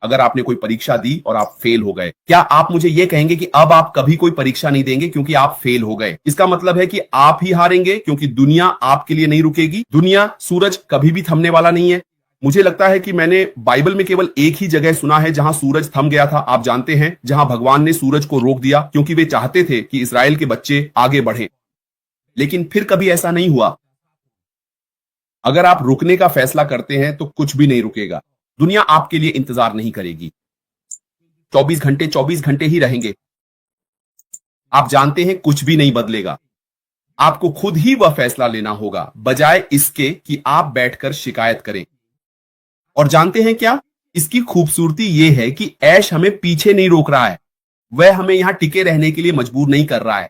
अगर आपने कोई परीक्षा दी और आप फेल हो गए, क्या आप मुझे यह कहेंगे कि अब आप कभी कोई परीक्षा नहीं देंगे क्योंकि आप फेल हो गए? इसका मतलब है कि आप ही हारेंगे क्योंकि दुनिया आपके लिए नहीं रुकेगी। दुनिया, सूरज कभी भी थमने वाला नहीं है। मुझे लगता है कि मैंने बाइबल में केवल एक ही जगह सुना है जहां सूरज थम गया था। आप जानते हैं, जहां भगवान ने सूरज को रोक दिया क्योंकि वे चाहते थे कि इस्राएल के बच्चे आगे बढ़ें। लेकिन फिर कभी ऐसा नहीं हुआ। अगर आप रुकने का फैसला करते हैं तो कुछ भी नहीं रुकेगा। दुनिया आपके लिए इंतजार नहीं करेगी। 24 घंटे ही रहेंगे। आप जानते हैं, कुछ भी नहीं बदलेगा। आपको खुद ही वह फैसला लेना होगा, बजाय इसके कि आप बैठकर शिकायत करें। और जानते हैं क्या? इसकी खूबसूरती यह है कि ऐश हमें पीछे नहीं रोक रहा है। वह हमें यहां टिके रहने के लिए मजबूर नहीं कर रहा है।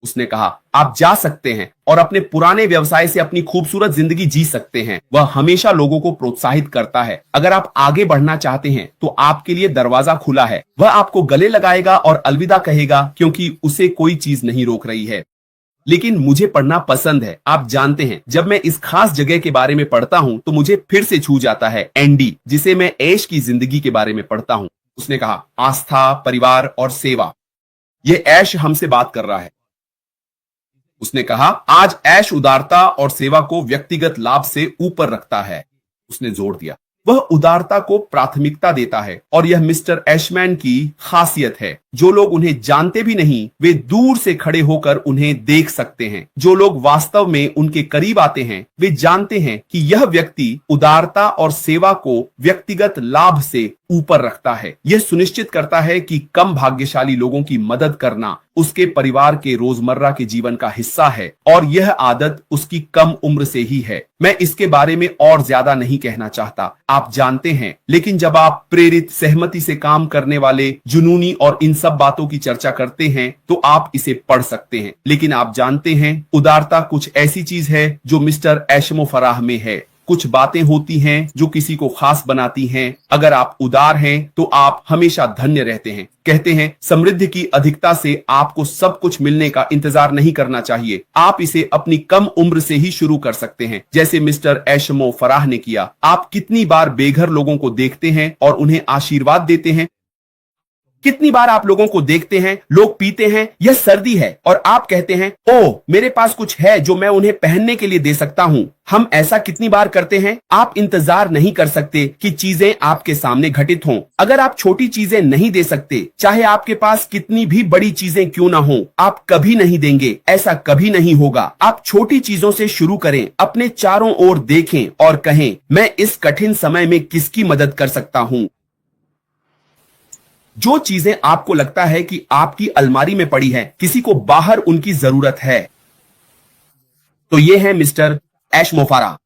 उसने कहा, आप जा सकते हैं और अपने पुराने व्यवसाय से अपनी खूबसूरत जिंदगी जी सकते हैं। वह हमेशा लोगों को प्रोत्साहित करता है। अगर आप आगे बढ़ना चाहते हैं तो आपके लिए दरवाजा खुला है। वह आपको गले लगाएगा और अलविदा कहेगा क्योंकि उसे कोई चीज नहीं रोक रही है। लेकिन मुझे पढ़ना पसंद है। आप जानते हैं, जब मैं इस खास जगह के बारे में पढ़ता हूं तो मुझे फिर से छू जाता है एंडी, जिसे मैं ऐश की जिंदगी के बारे में पढ़ता हूं। उसने कहा, आस्था, परिवार और सेवा। यह ऐश हमसे बात कर रहा है। उसने कहा, आज ऐश उदारता और सेवा को व्यक्तिगत लाभ से ऊपर रखता है। उसने जोर दिया, वह उदारता को प्राथमिकता देता है और यह मिस्टर ऐशमैन की खासियत है। जो लोग उन्हें जानते भी नहीं, वे दूर से खड़े होकर उन्हें देख सकते हैं। जो लोग वास्तव में उनके करीब आते हैं, वे जानते हैं कि यह व्यक्ति उदारता और सेवा को व्यक्तिगत लाभ से ऊपर रखता है। यह सुनिश्चित करता है कि कम भाग्यशाली लोगों की मदद करना उसके परिवार के रोजमर्रा के जीवन का हिस्सा है और यह आदत उसकी कम उम्र से ही है। मैं इसके बारे में और ज्यादा नहीं कहना चाहता, आप जानते हैं। लेकिन जब आप प्रेरित, सहमति से काम करने वाले, जुनूनी और इन सब बातों की चर्चा करते हैं तो आप इसे पढ़ सकते हैं। लेकिन आप जानते हैं, उदारता कुछ ऐसी चीज है जो मिस्टर एशमो फराह में है। कुछ बातें होती हैं जो किसी को खास बनाती हैं। अगर आप उदार हैं तो आप हमेशा धन्य रहते हैं। कहते हैं, समृद्धि की अधिकता से आपको सब कुछ मिलने का इंतजार नहीं करना चाहिए। आप इसे अपनी कम उम्र से ही शुरू कर सकते हैं, जैसे मिस्टर एशमो फराह ने किया। आप कितनी बार बेघर लोगों को देखते हैं और उन्हें आशीर्वाद देते हैं? कितनी बार आप लोगों को देखते हैं, लोग पीते हैं, यह सर्दी है, और आप कहते हैं, ओह, मेरे पास कुछ है जो मैं उन्हें पहनने के लिए दे सकता हूं। हम ऐसा कितनी बार करते हैं? आप इंतजार नहीं कर सकते कि चीजें आपके सामने घटित हों। अगर आप छोटी चीजें नहीं दे सकते, चाहे आपके पास कितनी भी बड़ी चीजें क्यों ना हो, आप कभी नहीं देंगे। ऐसा कभी नहीं होगा। आप छोटी चीजों से शुरू करें, अपने चारों ओर देखें और कहें, मैं इस कठिन समय में किसकी मदद कर सकता हूं। जो चीजें आपको लगता है कि आपकी अलमारी में पड़ी हैं, किसी को बाहर उनकी जरूरत है। तो ये है मिस्टर ऐशमो फराह।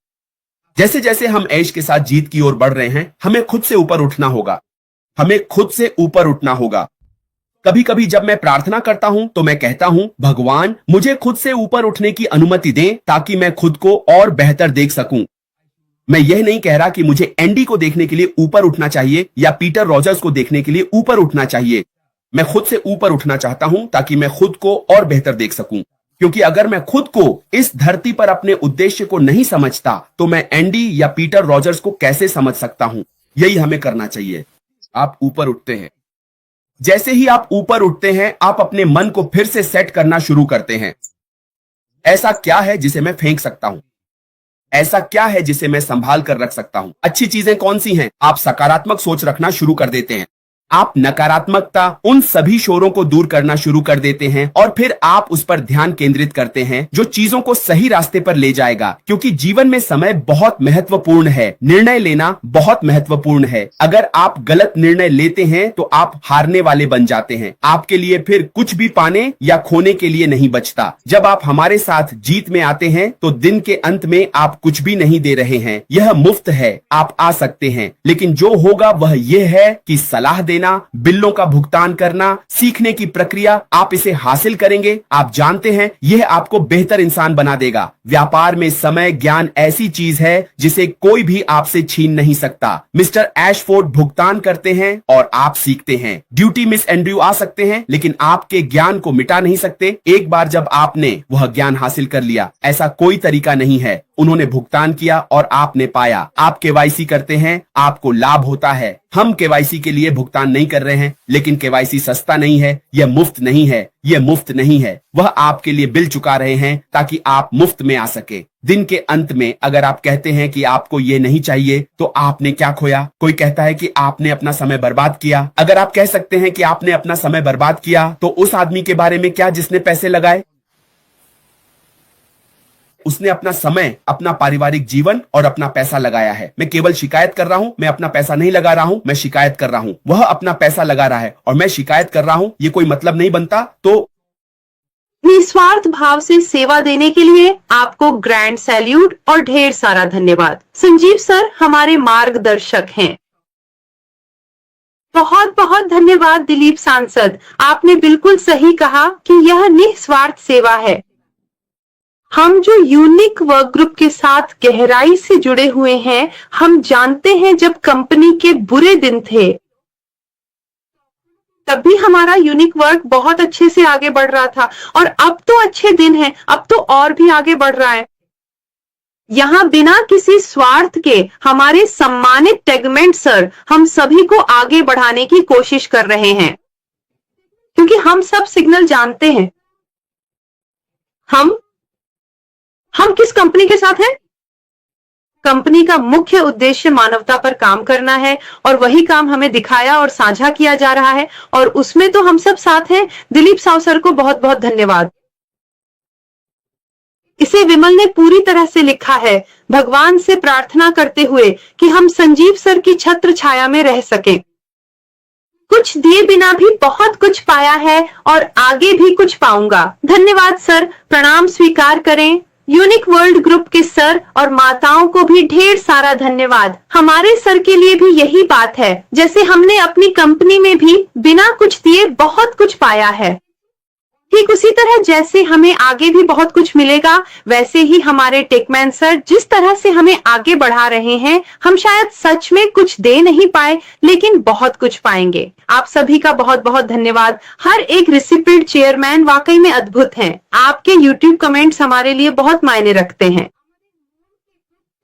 जैसे जैसे हम ऐश के साथ जीत की ओर बढ़ रहे हैं, हमें खुद से ऊपर उठना होगा। हमें खुद से ऊपर उठना होगा। कभी कभी जब मैं प्रार्थना करता हूं तो मैं कहता हूं, भगवान, मुझे खुद से ऊपर उठने की अनुमति दें ताकि मैं खुद को और बेहतर देख सकूं। मैं यह नहीं कह रहा कि मुझे एंडी को देखने के लिए ऊपर उठना चाहिए या पीटर रॉजर्स को देखने के लिए ऊपर उठना चाहिए। मैं खुद से ऊपर उठना चाहता हूं ताकि मैं खुद को और बेहतर देख सकूं। क्योंकि अगर मैं खुद को इस धरती पर अपने उद्देश्य को नहीं समझता तो मैं एंडी या पीटर रॉजर्स को कैसे समझ सकता हूं? यही हमें करना चाहिए। आप ऊपर उठते हैं। जैसे ही आप ऊपर उठते हैं, आप अपने मन को फिर से सेट करना शुरू करते हैं। ऐसा क्या है जिसे मैं फेंक सकता हूं? ऐसा क्या है जिसे मैं संभाल कर रख सकता हूं? अच्छी चीजें कौन सी हैं? आप सकारात्मक सोच रखना शुरू कर देते हैं। आप नकारात्मकता, उन सभी शोरों को दूर करना शुरू कर देते हैं और फिर आप उस पर ध्यान केंद्रित करते हैं जो चीजों को सही रास्ते पर ले जाएगा। क्योंकि जीवन में समय बहुत महत्वपूर्ण है। निर्णय लेना बहुत महत्वपूर्ण है। अगर आप गलत निर्णय लेते हैं तो आप हारने वाले बन जाते हैं। आपके लिए फिर कुछ भी पाने या खोने के लिए नहीं बचता। जब आप हमारे साथ जीत में आते हैं तो दिन के अंत में आप कुछ भी नहीं दे रहे हैं। यह मुफ्त है। आप आ सकते हैं, लेकिन जो होगा वह यह है कि सलाह देना, बिलों का भुगतान करना, सीखने की प्रक्रिया, आप इसे हासिल करेंगे। आप जानते हैं, यह आपको बेहतर इंसान बना देगा। व्यापार में समय, ज्ञान ऐसी चीज है जिसे कोई भी आपसे छीन नहीं सकता। मिस्टर एशफोर्ड भुगतान करते हैं और आप सीखते हैं। ड्यूटी मिस एंड्रयू आ सकते हैं, लेकिन आपके ज्ञान को मिटा नहीं सकते एक बार जब आपने वह ज्ञान हासिल कर लिया। ऐसा कोई तरीका नहीं है। उन्होंने भुगतान किया और आपने पाया। आप केवाईसी करते हैं, आपको लाभ होता है। हम केवाईसी के लिए भुगतान नहीं कर रहे हैं, लेकिन केवाईसी सस्ता नहीं है, यह मुफ्त नहीं है, यह मुफ्त नहीं है। वह आपके लिए बिल चुका रहे हैं ताकि आप मुफ्त में आ सके। दिन के अंत में अगर आप कहते हैं कि आपको ये नहीं चाहिए, तो आपने क्या खोया? कोई कहता है कि आपने अपना समय बर्बाद किया। अगर आप कह सकते हैं कि आपने अपना समय बर्बाद किया, तो उस आदमी के बारे में क्या जिसने पैसे लगाए? उसने अपना समय, अपना पारिवारिक जीवन और अपना पैसा लगाया है। मैं केवल शिकायत कर रहा हूं, मैं अपना पैसा नहीं लगा रहा हूं, मैं शिकायत कर रहा हूं। वह अपना पैसा लगा रहा है और मैं शिकायत कर रहा हूं, ये कोई मतलब नहीं बनता। तो निस्वार्थ भाव से सेवा देने के लिए आपको ग्रैंड सैल्यूट और ढेर सारा धन्यवाद। संजीव सर हमारे मार्गदर्शक हैं। बहुत बहुत धन्यवाद दिलीप सांसद, आपने बिल्कुल सही कहा कि यह निस्वार्थ सेवा है। हम जो यूनिक वर्क ग्रुप के साथ गहराई से जुड़े हुए हैं, हम जानते हैं जब कंपनी के बुरे दिन थे, तब भी हमारा यूनिक वर्क बहुत अच्छे से आगे बढ़ रहा था और अब तो अच्छे दिन हैं, अब तो और भी आगे बढ़ रहा है। यहाँ बिना किसी स्वार्थ के हमारे सम्मानित टेगमेंट सर हम सभी को आगे बढ़ाने की कोशिश कर रहे हैं, क्योंकि हम सब सिग्नल जानते हैं। हम किस कंपनी के साथ हैं? कंपनी का मुख्य उद्देश्य मानवता पर काम करना है और वही काम हमें दिखाया और साझा किया जा रहा है और उसमें तो हम सब साथ हैं। दिलीप साव सर को बहुत बहुत धन्यवाद। इसे विमल ने पूरी तरह से लिखा है, भगवान से प्रार्थना करते हुए कि हम संजीव सर की छत्र छाया में रह सकें। कुछ दिए बिना भी बहुत कुछ पाया है और आगे भी कुछ पाऊंगा। धन्यवाद सर, प्रणाम स्वीकार करें। यूनिक वर्ल्ड ग्रुप के सर और माताओं को भी ढेर सारा धन्यवाद। हमारे सर के लिए भी यही बात है, जैसे हमने अपनी कंपनी में भी बिना कुछ दिए बहुत कुछ पाया है, ठीक उसी तरह जैसे हमें आगे भी बहुत कुछ मिलेगा, वैसे ही हमारे टेकमैन सर जिस तरह से हमें आगे बढ़ा रहे हैं, हम शायद सच में कुछ दे नहीं पाए, लेकिन बहुत कुछ पाएंगे। आप सभी का बहुत बहुत धन्यवाद। हर एक रिसिपिएंट चेयरमैन वाकई में अद्भुत हैं। आपके YouTube कमेंट्स हमारे लिए बहुत मायने रखते हैं।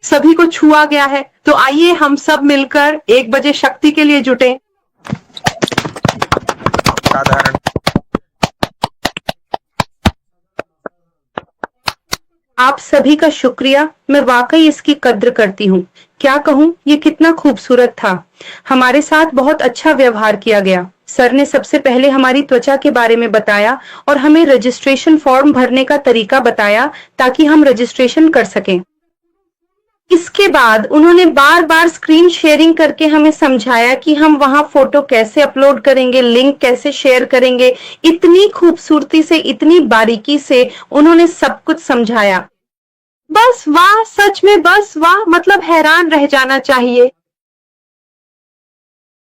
सभी को छुआ गया है, तो आइए हम सब मिलकर 1 बजे शक्ति के लिए जुटे। साधारण आप सभी का शुक्रिया, मैं वाकई इसकी कद्र करती हूँ। क्या कहूँ, ये कितना खूबसूरत था। हमारे साथ बहुत अच्छा व्यवहार किया गया। सर ने सबसे पहले हमारी त्वचा के बारे में बताया और हमें रजिस्ट्रेशन फॉर्म भरने का तरीका बताया ताकि हम रजिस्ट्रेशन कर सकें। इसके बाद उन्होंने बार बार स्क्रीन शेयरिंग करके हमें समझाया कि हम वहां फोटो कैसे अपलोड करेंगे, लिंक कैसे शेयर करेंगे। इतनी खूबसूरती से, इतनी बारीकी से उन्होंने सब कुछ समझाया। बस वाह, सच में बस वाह, मतलब हैरान रह जाना चाहिए।